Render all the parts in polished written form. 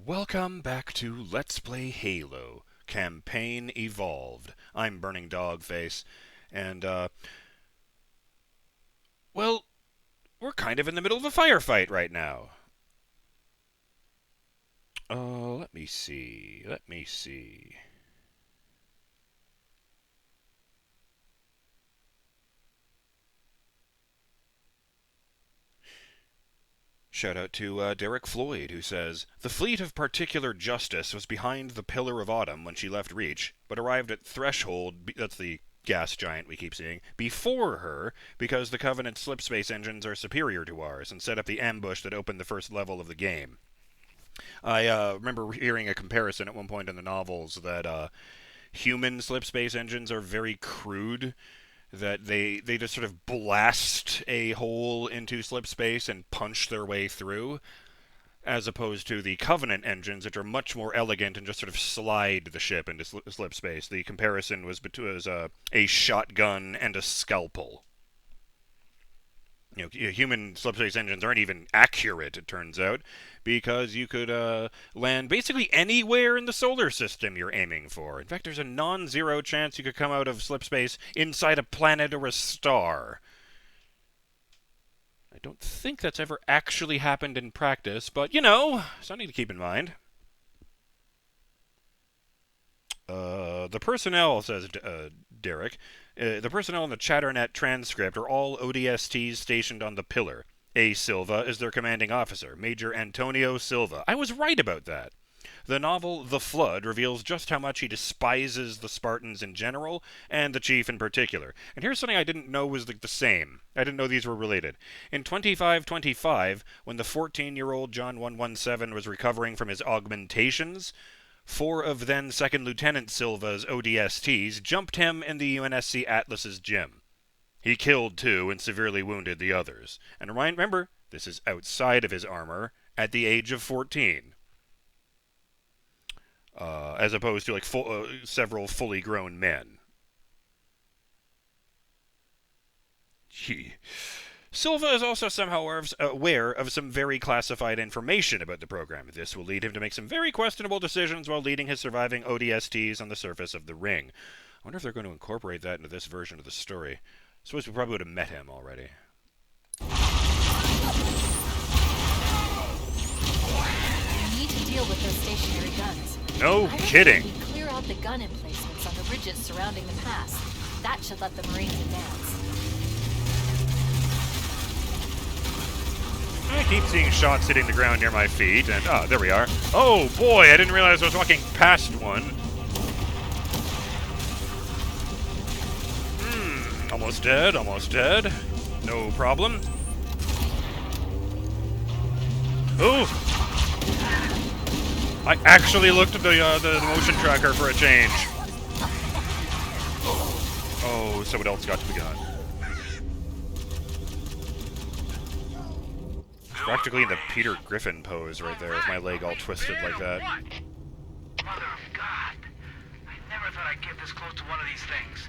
Welcome back to Let's Play Halo, Campaign Evolved. I'm BurningDogFace, and, well, we're kind of in the middle of a firefight right now. Let me see. Shout out to Derek Floyd, who says, "The fleet of particular justice was behind the Pillar of Autumn when she left Reach, but arrived at Threshold," that's the gas giant we keep seeing, "before her, because the Covenant's slipspace engines are superior to ours, and set up the ambush that opened the first level of the game." I remember hearing a comparison at one point in the novels that human slipspace engines are very crude, that they just sort of blast a hole into slipspace and punch their way through, as opposed to the Covenant engines, which are much more elegant and just sort of slide the ship into slipspace. The comparison was between a shotgun and a scalpel. Human slipspace engines aren't even accurate, it turns out, because you could land basically anywhere in the solar system you're aiming for. In fact, there's a non-zero chance you could come out of slipspace inside a planet or a star. I don't think that's ever actually happened in practice, but, something to keep in mind. The personnel, says Derek, the personnel in the Chatternet transcript are all ODSTs stationed on the Pillar. A. Silva is their commanding officer, Major Antonio Silva. I was right about that. The novel The Flood reveals just how much he despises the Spartans in general, and the Chief in particular. And here's something I didn't know was the same. I didn't know these were related. In 2525, when the 14-year-old John 117 was recovering from his augmentations, 4 of then Second Lieutenant Silva's ODSTs jumped him in the UNSC Atlas's gym. He killed 2 and severely wounded the others. And remember, this is outside of his armor, at the age of 14. As opposed to several fully grown men. Silva is also somehow aware of some very classified information about the program. This will lead him to make some very questionable decisions while leading his surviving ODSTs on the surface of the ring. I wonder if they're going to incorporate that into this version of the story. I suppose we probably would have met him already. We need to deal with those stationary guns. No kidding. We clear out the gun emplacements on the ridges surrounding the pass. That should let the Marines advance. I keep seeing shots hitting the ground near my feet, and there we are. Oh boy, I didn't realize I was walking past one. Almost dead. No problem. Ooh! I actually looked at the motion tracker for a change. Oh, someone else got to the gun. Practically in the Peter Griffin pose right there, with my leg all twisted like that. Mother of God! I never thought I'd get this close to one of these things.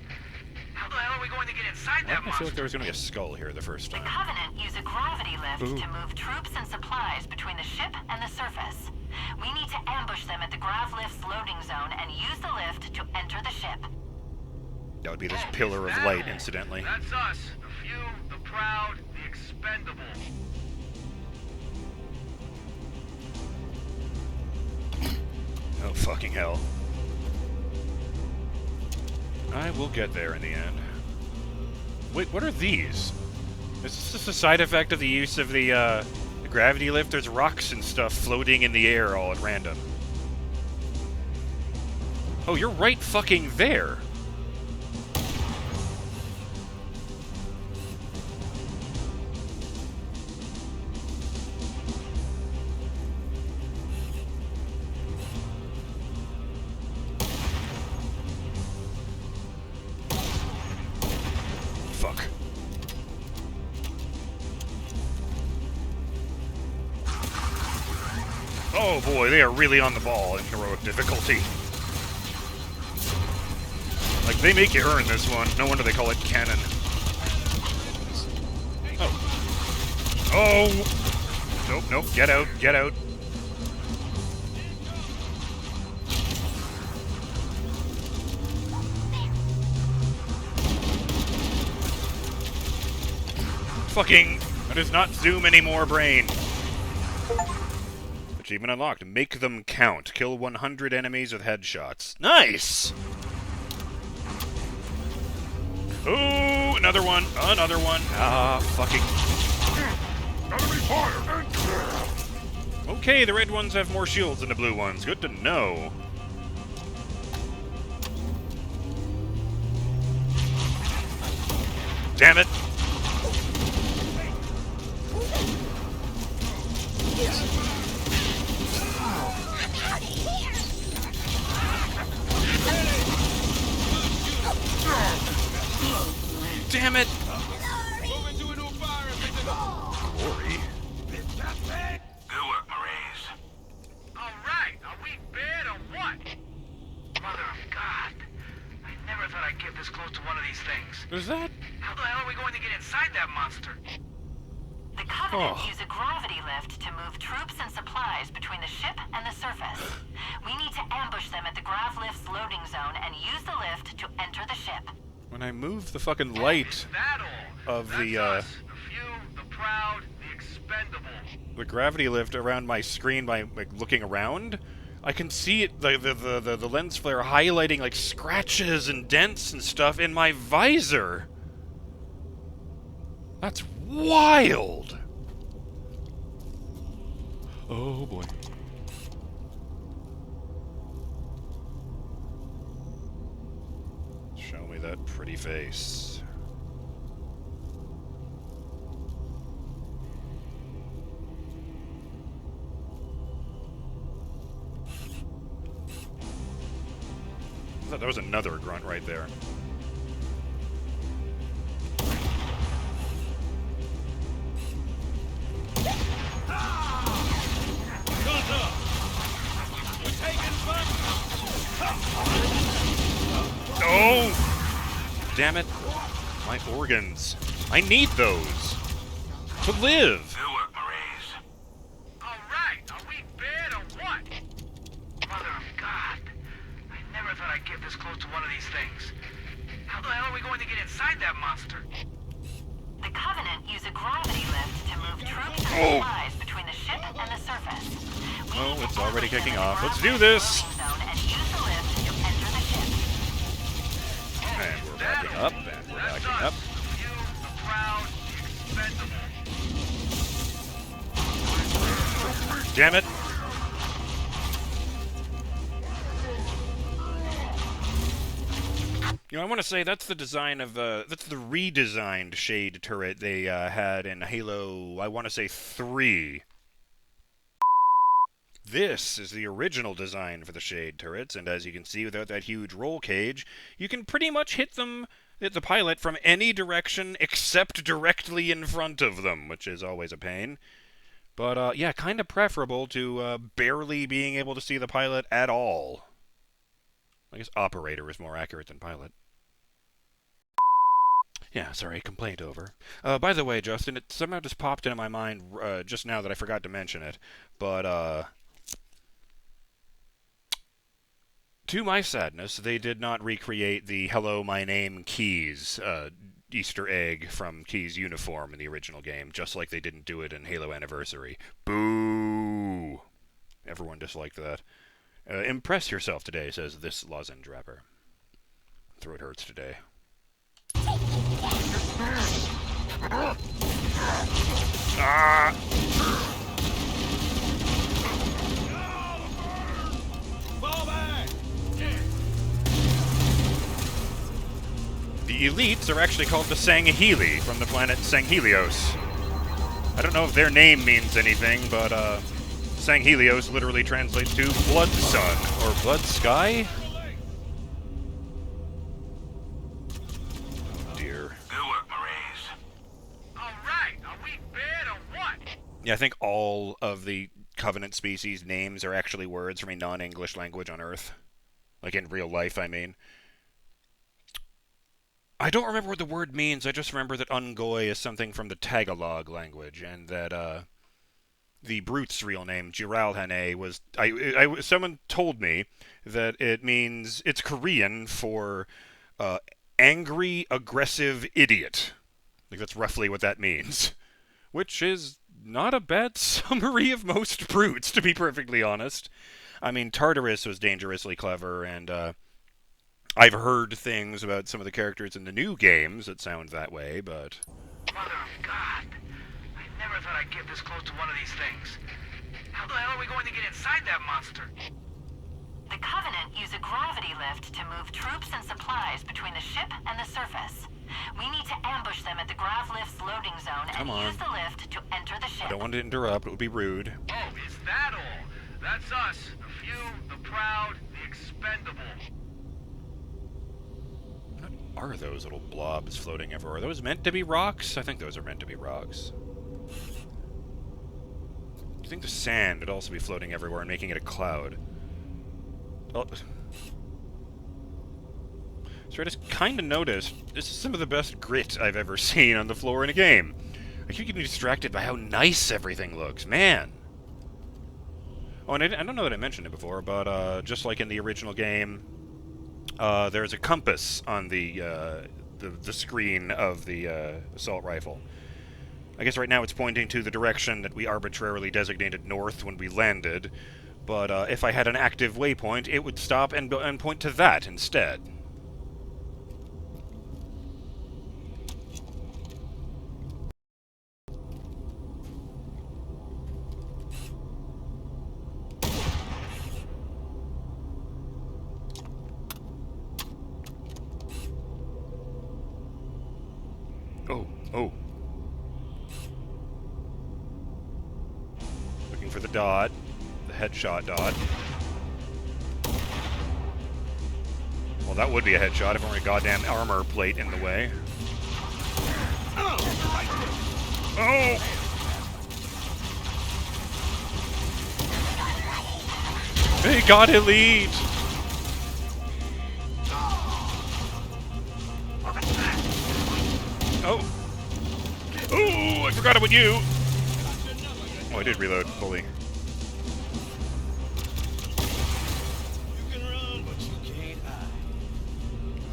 How the hell are we going to get inside that I feel like there was going to be a skull here the first The time. Covenant use a gravity lift to move troops and supplies between the ship and the surface. We need to ambush them at the grav lift's loading zone and use the lift to enter the ship. That would be this pillar of light, incidentally. That's us. The few, the proud, the expendable. Oh, fucking hell. I will get there in the end. Wait, what are these? Is this just a side effect of the use of the gravity lift? There's rocks and stuff floating in the air all at random. Oh, you're right fucking there. Fuck. Oh boy, they are really on the ball in heroic difficulty. Like, they make you earn this one. No wonder they call it canon. Oh! Nope, get out. Fucking... That is not Zoom anymore, brain. Achievement unlocked. Make them count. Kill 100 enemies with headshots. Nice! Ooh, another one. Another one. Ah, fucking... Enemy fire! Okay, the red ones have more shields than the blue ones. Good to know. Damn it! Damn it! Glory. Good work, Marines. All right, are we bad or what? Mother of God. I never thought I'd get this close to one of these things. Is that... How the hell are we going to get inside that monster? The Covenant Oh. use a gravity lift to move troops and supplies between the ship and the surface. We need to ambush them at the grav lift's loading zone and use the lift to enter the ship. When I move the fucking light Is that all? of That's the, us. The few, the proud, the expendable. the gravity lift around my screen by like looking around, I can see it, the lens flare highlighting like scratches and dents and stuff in my visor. That's wild. Oh boy. Show me that pretty face. I thought that was another grunt right there. Oh! Damn it. My organs. I need those. To live. Good work, Marines. All right, are we bad or what? Mother of God. I never thought I'd get this close to one of these things. How the hell are we going to get inside that monster? The Covenant use a gravity lift to move troops and Oh. supplies between the ship and the surface. We Oh, need to it's already ambush them kicking at the off. Let's grav do this. lift's loading zone and use the lift to enter the ship. And we're backing up, and we're That's backing us. up. The few, the proud, the expendable. Damn it. You know, I want to say that's the design of that's the redesigned shade turret they had in Halo, I want to say 3. This is the original design for the shade turrets, and as you can see, without that huge roll cage, you can pretty much hit the pilot from any direction except directly in front of them, which is always a pain. But, yeah, kind of preferable to barely being able to see the pilot at all. I guess operator is more accurate than pilot. Yeah, sorry, complaint over. By the way, Justin, it somehow just popped into my mind just now that I forgot to mention it. But, to my sadness, they did not recreate the "Hello, my name, Keys" Easter egg from Key's uniform in the original game, just like they didn't do it in Halo Anniversary. Boo! Everyone disliked that. Impress yourself today, says this lozenge wrapper. Throat hurts today. Ah! The elites are actually called the Sangheli from the planet Sanghelios. I don't know if their name means anything, but Sanghelios literally translates to Blood Sun or Blood Sky. Oh dear. Good work, Marines. All right, are we bad or what? Yeah, I think all of the Covenant species names are actually words from a non-English language on Earth. Like in real life, I mean. I don't remember what the word means, I just remember that Ungoy is something from the Tagalog language, and that, the brute's real name, Jiralhane, was... someone told me that it means... It's Korean for, angry, aggressive idiot. Like, that's roughly what that means. Which is not a bad summary of most brutes, to be perfectly honest. I mean, Tartarus was dangerously clever, and I've heard things about some of the characters in the new games that sound that way, but... Mother of God. I never thought I'd get this close to one of these things. How the hell are we going to get inside that monster? The Covenant use a gravity lift to move troops and supplies between the ship and the surface. We need to ambush them at the grav lift's loading zone and use the lift to enter the ship. I don't want to interrupt, it would be rude. Oh, is that all? That's us. The few, the proud, the expendable. What are those little blobs floating everywhere? Are those meant to be rocks? I think those are meant to be rocks. I think the sand would also be floating everywhere and making it a cloud. Oh. So I just kind of noticed, this is some of the best grit I've ever seen on the floor in a game. I keep getting distracted by how nice everything looks, man. Oh, and I don't know that I mentioned it before, but just like in the original game, there's a compass on the screen of the assault rifle. I guess right now it's pointing to the direction that we arbitrarily designated north when we landed, but if I had an active waypoint, it would stop and point to that instead. Oh. Looking for the dot. The headshot dot. Well, that would be a headshot if there weren't a goddamn armor plate in the way. Oh! They got elite! Oh! Ooh, I forgot about you! Oh, I did reload fully. You can run, but you can't hide.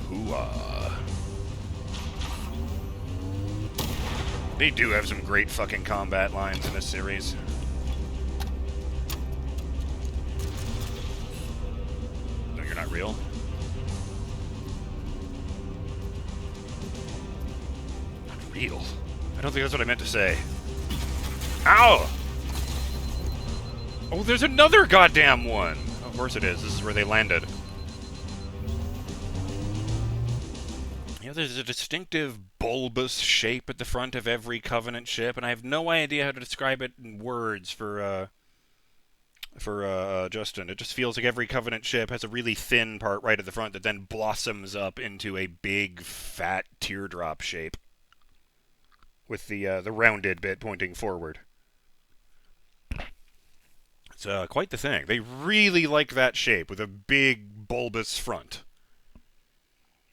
Hoo-ah. They do have some great fucking combat lines in this series. No, you're not real. Not real? I don't think that's what I meant to say. Ow! Oh, there's another goddamn one! Of course it is. This is where they landed. You know, there's a distinctive bulbous shape at the front of every Covenant ship, and I have no idea how to describe it in words for Justin. It just feels like every Covenant ship has a really thin part right at the front that then blossoms up into a big, fat teardrop shape. With the rounded bit pointing forward. It's quite the thing. They really like that shape with a big bulbous front.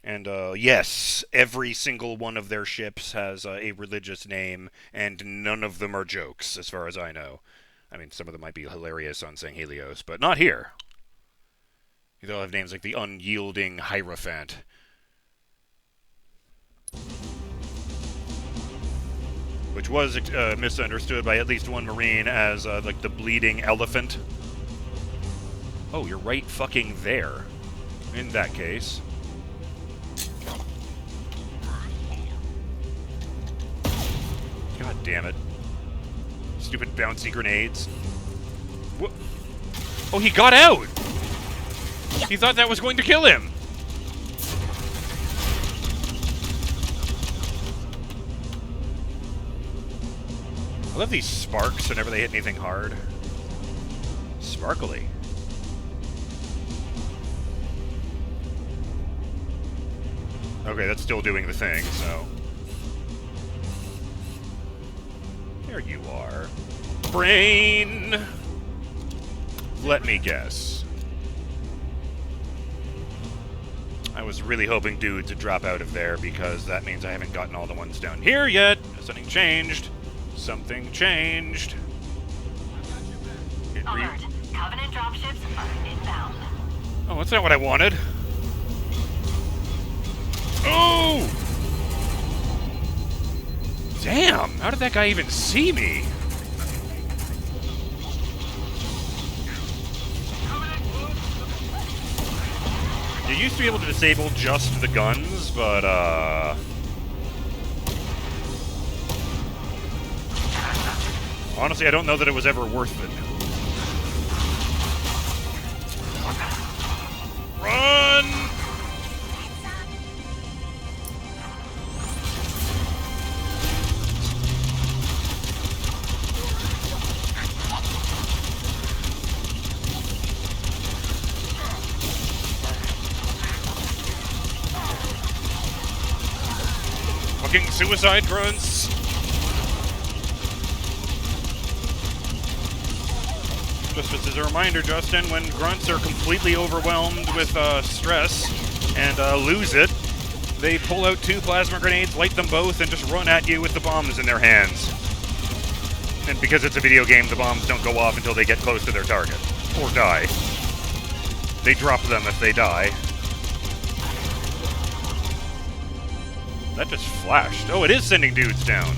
And yes, every single one of their ships has a religious name, and none of them are jokes, as far as I know. I mean, some of them might be hilarious on saying Helios, but not here. They all have names like the Unyielding Hierophant. Which was misunderstood by at least one Marine as, like, the bleeding elephant. Oh, you're right fucking there. In that case. God damn it. Stupid bouncy grenades. What? Oh, he got out! He thought that was going to kill him! I love these sparks whenever they hit anything hard. Sparkly. Okay, that's still doing the thing, so... There you are. Brain! Let me guess. I was really hoping dudes would drop out of there because that means I haven't gotten all the ones down here yet. Something changed. Something changed. Alert. Covenant dropships are inbound. Oh, that's not what I wanted. Oh! Damn! How did that guy even see me? You used to be able to disable just the guns, but, honestly, I don't know that it was ever worth it. Run! Fucking suicide grunts! Just as a reminder, Justin, when grunts are completely overwhelmed with stress and lose it, they pull out 2 plasma grenades, light them both, and just run at you with the bombs in their hands. And because it's a video game, the bombs don't go off until they get close to their target. Or die. They drop them if they die. That just flashed. Oh, it is sending dudes down.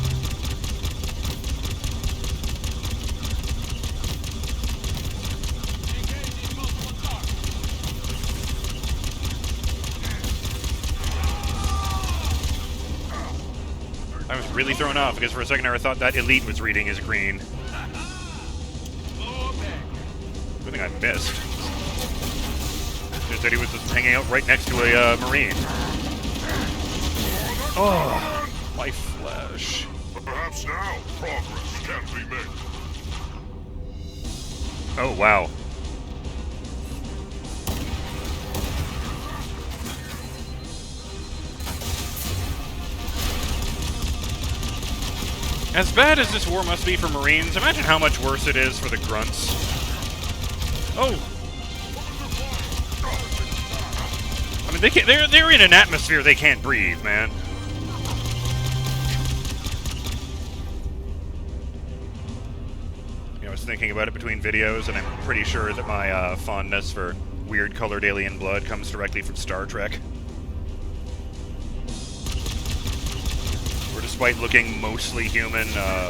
I was really thrown off because for a second I thought that elite was reading his green. Good thing I missed. Just said he was just hanging out right next to a Marine. Oh, my flesh. Perhaps now progress can be made. Oh, wow. As bad as this war must be for Marines, imagine how much worse it is for the grunts. Oh! I mean, they're in an atmosphere they can't breathe, man. I was thinking about it between videos, and I'm pretty sure that my fondness for weird colored alien blood comes directly from Star Trek. Where despite looking mostly human,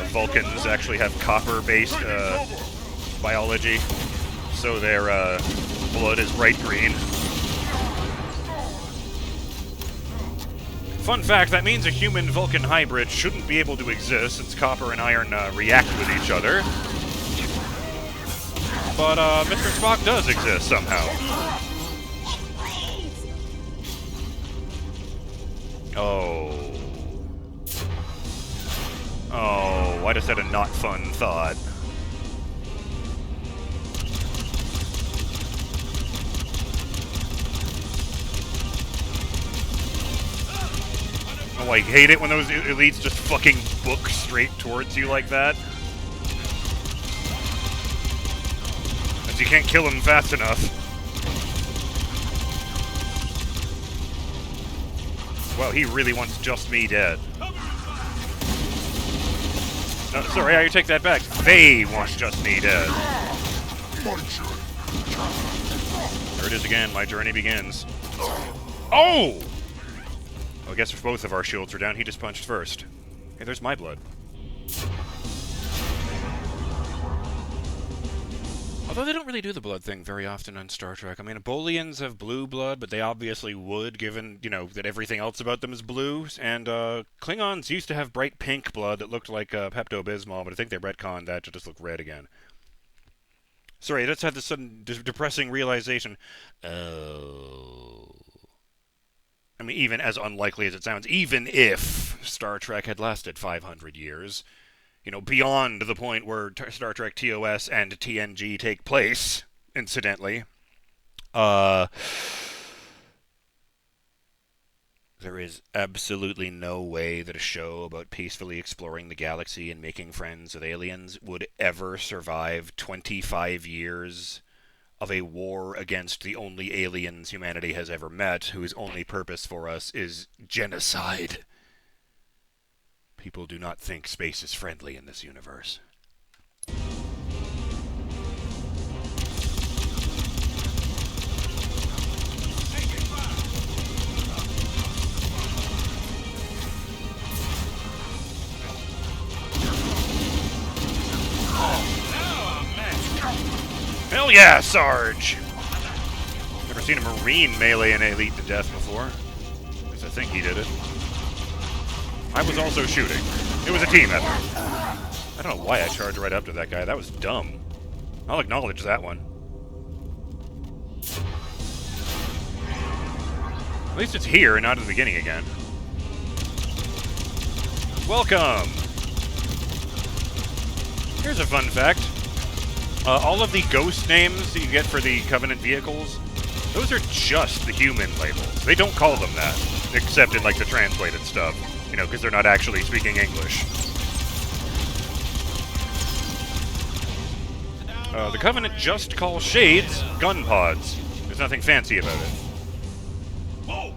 Vulcans actually have copper-based biology, so their blood is bright green. Fun fact, that means a human-Vulcan hybrid shouldn't be able to exist since copper and iron react with each other. But Mr. Spock does exist somehow. Oh. Oh, I just had a not fun thought. Oh, I hate it when those elites just fucking book straight towards you like that. You can't kill him fast enough. Well, he really wants just me dead. No, sorry, I take that back. They want just me dead. There it is again, my journey begins. Oh! Well, I guess if both of our shields are down, he just punched first. Hey, there's my blood. Although they don't really do the blood thing very often on Star Trek. I mean, Ebolians have blue blood, but they obviously would, given, you know, that everything else about them is blue. And Klingons used to have bright pink blood that looked like Pepto-Bismol, but I think they retconned that to just look red again. Sorry, I just had this sudden depressing realization. Oh. I mean, even as unlikely as it sounds, even if Star Trek had lasted 500 years... You know, beyond the point where Star Trek TOS and TNG take place, incidentally. There is absolutely no way that a show about peacefully exploring the galaxy and making friends with aliens would ever survive 25 years of a war against the only aliens humanity has ever met, whose only purpose for us is genocide. People do not think space is friendly in this universe. Hell yeah, Sarge! Never seen a Marine melee an elite to death before. At least I think he did it. I was also shooting. It was a team effort. I don't know why I charged right up to that guy. That was dumb. I'll acknowledge that one. At least it's here and not at the beginning again. Welcome! Here's a fun fact. All of the ghost names that you get for the Covenant vehicles, those are just the human labels. They don't call them that, except in, like, the translated stuff. You know, because they're not actually speaking English. The Covenant just call shades gun pods. There's nothing fancy about it. Whoa!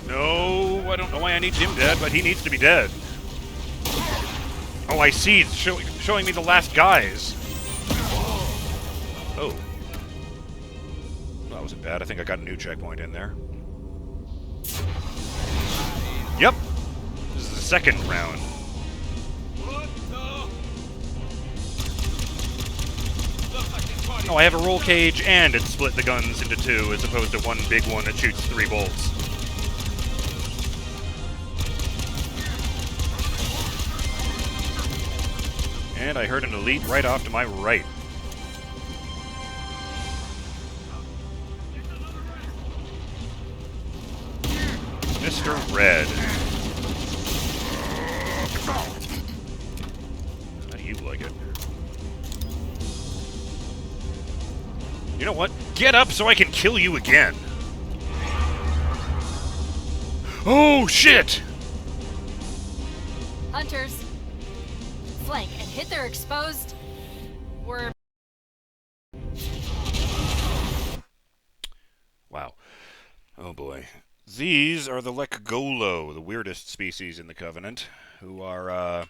No, I don't know why I need him dead, but he needs to be dead. Oh, I see. It's showing me the last guys. Oh. Well, that wasn't bad. I think I got a new checkpoint in there. Yep. This is the second round. Oh, I have a roll cage, and it split the guns into two, as opposed to one big one that shoots 3 bolts. And I heard an elite right off to my right. Mr. Red. How do you like it? You know what? Get up so I can kill you again! Oh, shit! Hunters, flank and hit their exposed worm. Wow. Oh boy. These are the Lekgolo, the weirdest species in the Covenant, who are,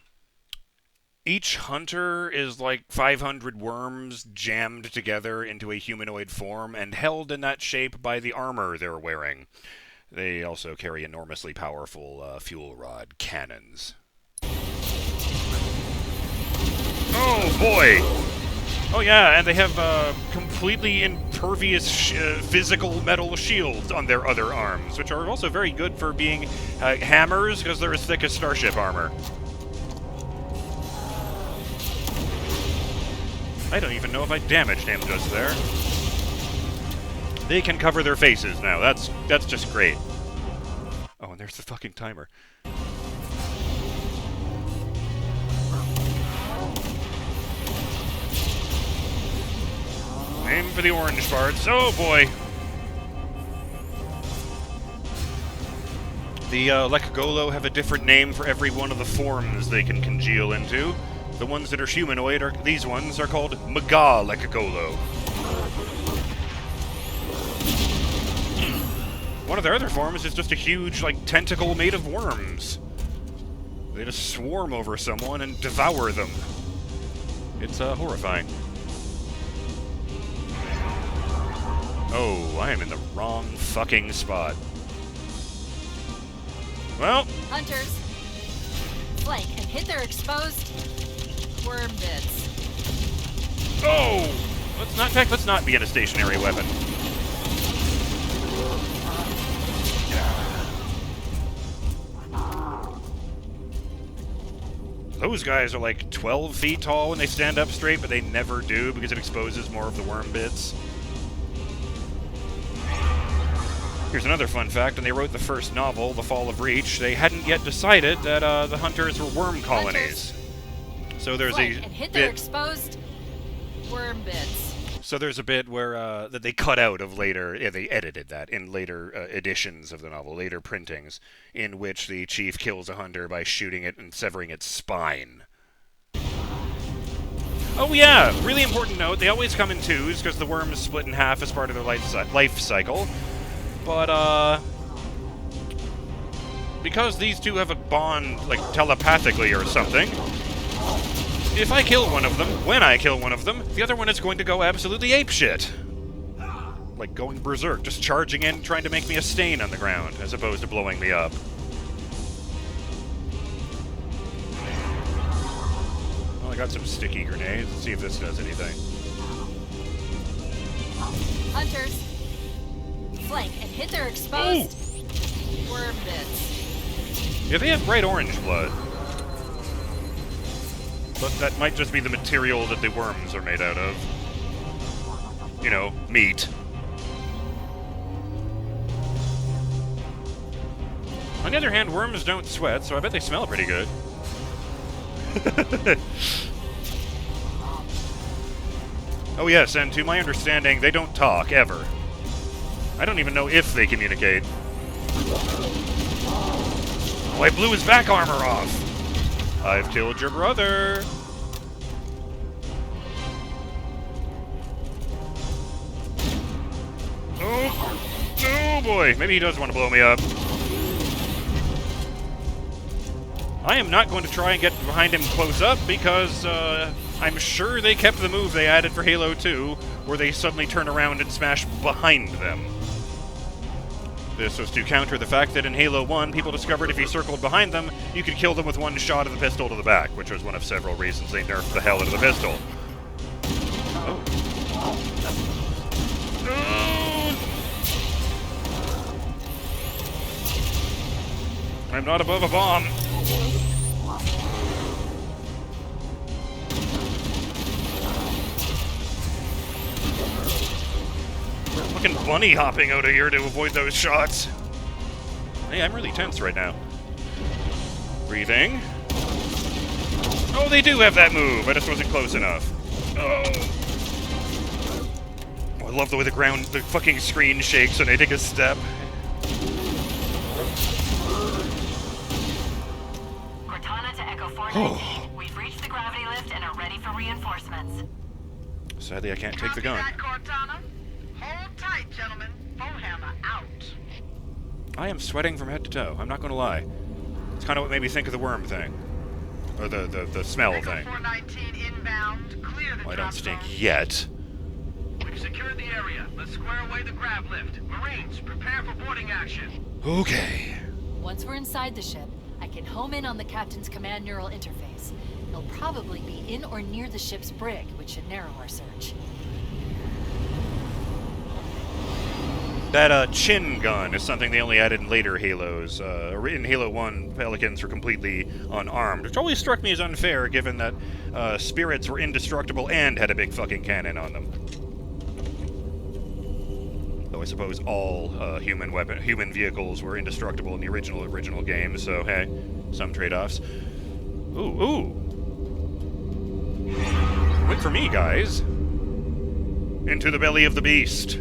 each hunter is like 500 worms jammed together into a humanoid form and held in that shape by the armor they're wearing. They also carry enormously powerful fuel rod cannons. Oh boy! Oh yeah, and they have completely impervious physical metal shields on their other arms, which are also very good for being hammers, because they're as thick as starship armor. I don't even know if I damaged him just there. They can cover their faces now. That's just great. Oh, and there's the fucking timer. Aim for the orange parts. Oh boy! The Lekgolo have a different name for every one of the forms they can congeal into. The ones that are humanoid are these ones are called Mega Lekgolo. One of their other forms is just a huge, like, tentacle made of worms. They just swarm over someone and devour them. It's horrifying. Oh, I am in the wrong fucking spot. Well... Hunters, flank and hit their exposed worm bits. Oh! In fact, let's not be in a stationary weapon. Those guys are like 12 feet tall when they stand up straight, but they never do because it exposes more of the worm bits. Here's another fun fact. When they wrote the first novel, The Fall of Reach, they hadn't yet decided that the hunters were worm colonies. So there's Flank a and hit bit... their exposed worm bits. So there's a bit where that they cut out of later. Yeah, they edited that in later editions of the novel, later printings, in which the chief kills a hunter by shooting it and severing its spine. Oh yeah, really important note. They always come in twos because the worms split in half as part of their life cycle. But because these two have a bond, like telepathically or something, if I kill one of them, when I kill one of them, the other one is going to go absolutely apeshit. Like going berserk, just charging in, trying to make me a stain on the ground, as opposed to blowing me up. Well, I got some sticky grenades. Let's see if this does anything. Hunters, flank and hit their exposed worm bits. Yeah, they have bright orange blood. But that might just be the material that the worms are made out of. You know, meat. On the other hand, worms don't sweat, so I bet they smell pretty good. Oh yes, and to my understanding, they don't talk, ever. I don't even know if they communicate. Oh, I blew his back armor off! I've killed your brother! Oh! Oh boy! Maybe he does want to blow me up. I am not going to try and get behind him close up because, I'm sure they kept the move they added for Halo 2, where they suddenly turn around and smash behind them. This was to counter the fact that in Halo 1, people discovered if you circled behind them, you could kill them with one shot of the pistol to the back, which was one of several reasons they nerfed the hell out of the pistol. Oh. I'm not above a bomb. Fucking bunny hopping out of here to avoid those shots. Hey, I'm really tense right now. Breathing. Oh, they do have that move. I just wasn't close enough. Oh. I love the way the fucking screen shakes when I take a step. Cortana to Echo 419. We've reached the gravity lift and are ready for reinforcements. Sadly, I can't take the gun. Copy that, Cortana. Hold tight, gentlemen. Bowhammer out. I am sweating from head to toe. I'm not going to lie. It's kind of what made me think of the worm thing. Or the smell Echo thing. 419 inbound. Clear the Well, I drop don't stink zone. yet. We've secured the area. Let's square away the grav lift. Marines, prepare for boarding action. Okay. Once we're inside the ship, I can home in on the captain's command neural interface. He'll probably be in or near the ship's brig, which should narrow our search. That chin gun is something they only added in later Halos. In Halo 1, Pelicans were completely unarmed, which always struck me as unfair given that spirits were indestructible and had a big fucking cannon on them. Though I suppose all human vehicles were indestructible in the original game, so hey, some trade-offs. Ooh. Wait for me, guys. Into the belly of the beast.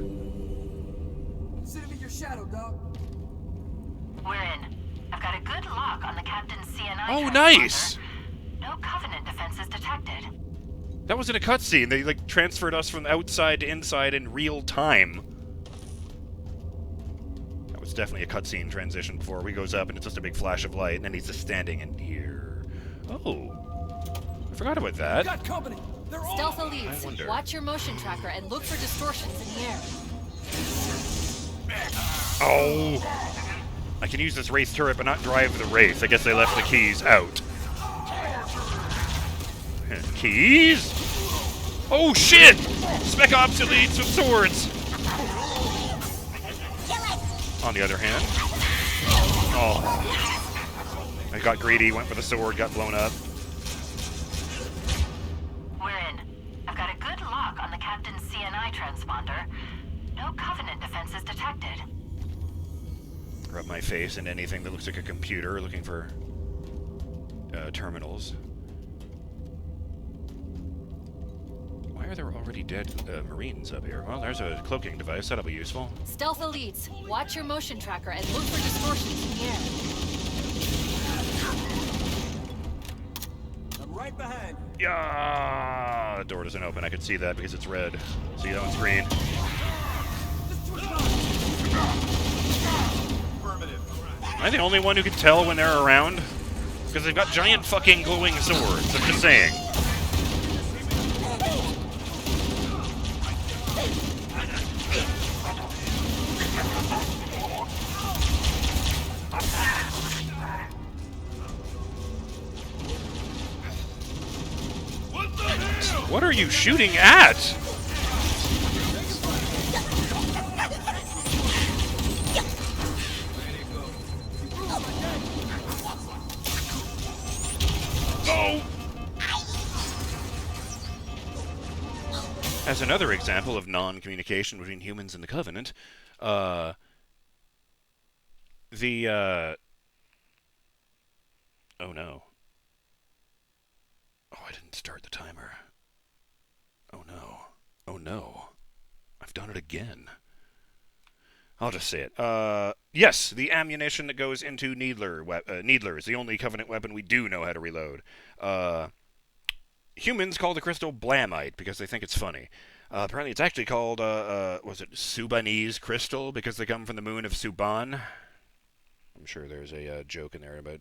Shadow, dog. We're in. I've got a good lock on the captain's CNI. Oh, transponder. nice! No Covenant defenses detected. That was in a cutscene. They, transferred us from outside to inside in real time. That was definitely a cutscene transition before. He goes up and it's just a big flash of light, and then he's just standing in here. Oh. I forgot about that. Got company. They're all Stealth I elites, wonder. watch your motion tracker and look for distortions in the air. Oh! I can use this Wraith turret, but not drive the Wraith. I guess they left the keys out. Keys? Oh shit! Spec Ops elites with swords! On the other hand... Oh. I got greedy, went for the sword, got blown up. We're in. I've got a good lock on the captain's CNI transponder. No Covenant defenses detected. Rub my face into anything that looks like a computer, looking for terminals. Why are there already dead Marines up here? Well, there's a cloaking device. That'll be useful. Stealth elites, watch your motion tracker and look for distortions in the air. I'm right behind. Yeah, the door doesn't open. I could see that because it's red. See it on screen. Am I the only one who can tell when they're around? Because they've got giant fucking glowing swords. I'm just saying. What are you shooting at? Oh! As another example of non-communication between humans and the Covenant, oh no. Oh, I didn't start the timer. Oh no. Oh no. I've done it again. I'll just say it. Yes, the ammunition that goes into Needler is the only Covenant weapon we do know how to reload. Humans call the crystal Blamite because they think it's funny. Apparently it's actually called, was it Subanese crystal because they come from the moon of Suban? I'm sure there's a joke in there about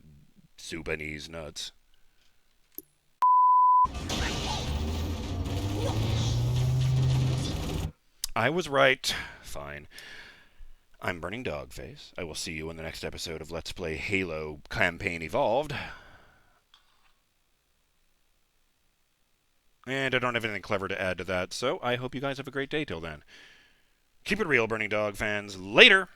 Subanese nuts. I was right. Fine. I'm BurningDogFace. I will see you in the next episode of Let's Play Halo Campaign Evolved. And I don't have anything clever to add to that, so I hope you guys have a great day till then. Keep it real, Burning Dog fans. Later!